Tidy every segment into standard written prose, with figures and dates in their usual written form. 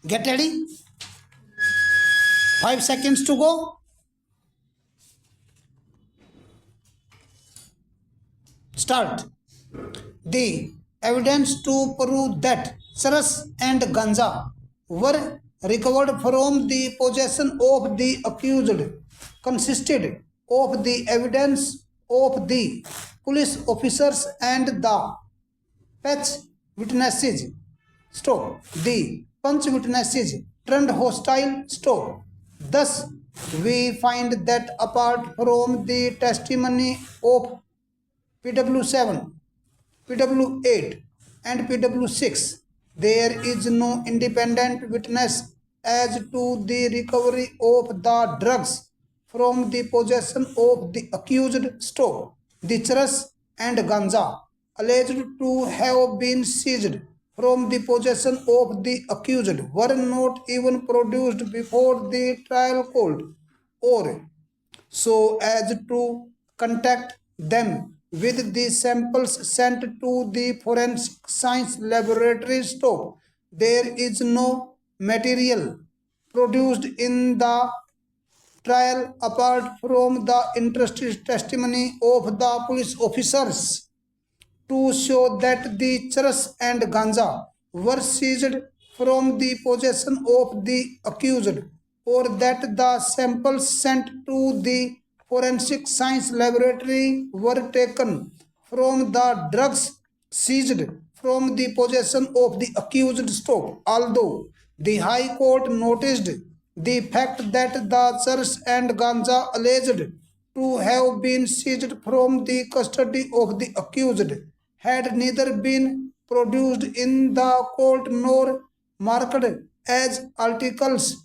Get ready. 5 seconds to go. Start. The evidence to prove that charas and ganja were recovered from the possession of the accused consisted of the evidence of the police officers and the patch witnesses. Stop. The punch witnesses turned hostile. Stop. Thus, we find that apart from the testimony of PW7, PW8, and PW6, there is no independent witness as to the recovery of the drugs from the possession of the accused. Stop. The charas and ganja alleged to have been seized from the possession of the accused were not even produced before the trial court or so as to contact them with the samples sent to the forensic science laboratory. Stop. There is no material produced in the trial apart from the interested testimony of the police officers to show that the charas and ganja were seized from the possession of the accused or that the samples sent to the forensic science laboratory were taken from the drugs seized from the possession of the accused. Stop. Although the High Court noticed the fact that the charas and ganja alleged to have been seized from the custody of the accused had neither been produced in the court nor marked as articles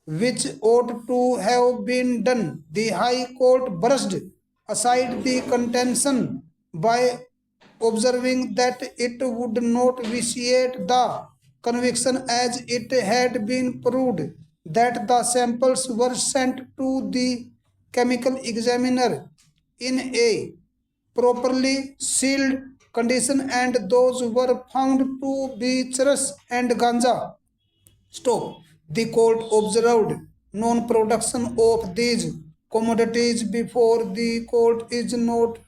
which ought to have been done, the High Court brushed aside the contention by observing that it would not vitiate the conviction as it had been proved that the samples were sent to the chemical examiner in a properly sealed condition and those were found to be charas and ganja. Stop. The court observed non-production of these commodities before the court is not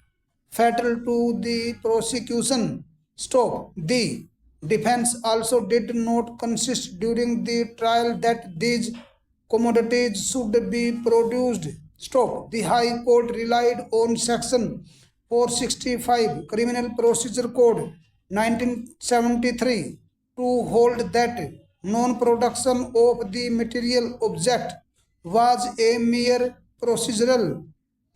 fatal to the prosecution. Stop. The defense also did not consist during the trial that these commodities should be produced. Stop. The High Court relied on Section 465 Criminal Procedure Code 1973 to hold that non-production of the material object was a mere procedural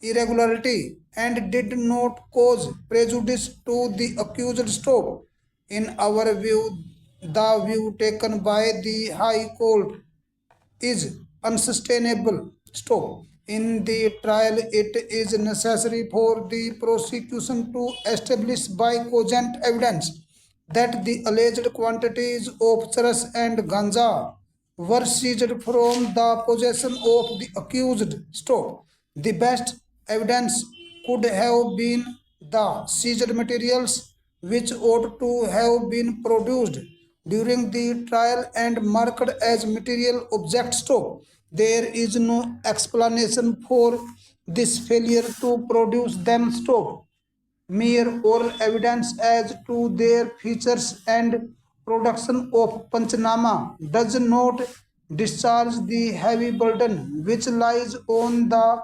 irregularity and did not cause prejudice to the accused. Stop. In our view, the view taken by the High Court is unsustainable. Stop. In the trial, it is necessary for the prosecution to establish by cogent evidence that the alleged quantities of charas and ganja were seized from the possession of the accused. Stop. The best evidence could have been the seized materials which ought to have been produced during the trial and marked as material objects. Stop. There is no explanation for this failure to produce them. Stop. Mere oral evidence as to their features and production of Panchnama does not discharge the heavy burden which lies on the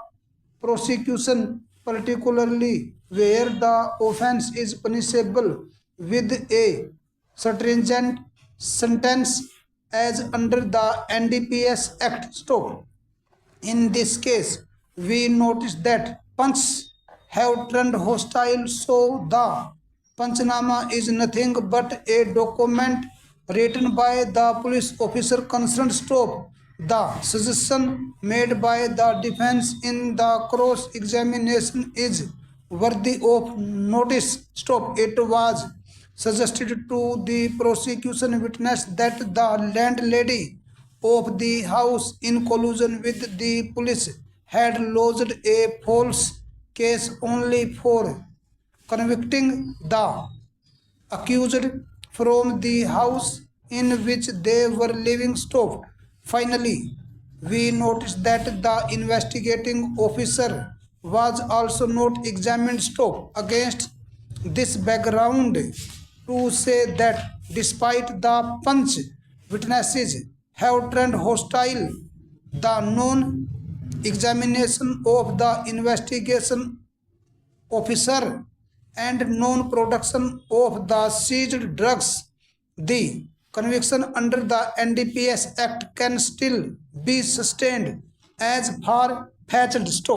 prosecution, particularly where the offence is punishable with a stringent sentence as under the NDPS Act. Stop. In this case, we notice that punch have turned hostile, so the Panchnama is nothing but a document written by the police officer concerned. Stop. The suggestion made by the defense in the cross-examination is worthy of notice. Stop. It was suggested to the prosecution witness that the landlady of the house, in collusion with the police, had lodged a false case only for convicting the accused from the house in which they were living stopped. Finally, we noticed that the investigating officer was also not examined stop. Against this background, to say that despite the punch witnesses have turned hostile, the non examination of the investigation officer and non-production of the seized drugs, the conviction under the NDPS Act can still be sustained as far-fetched.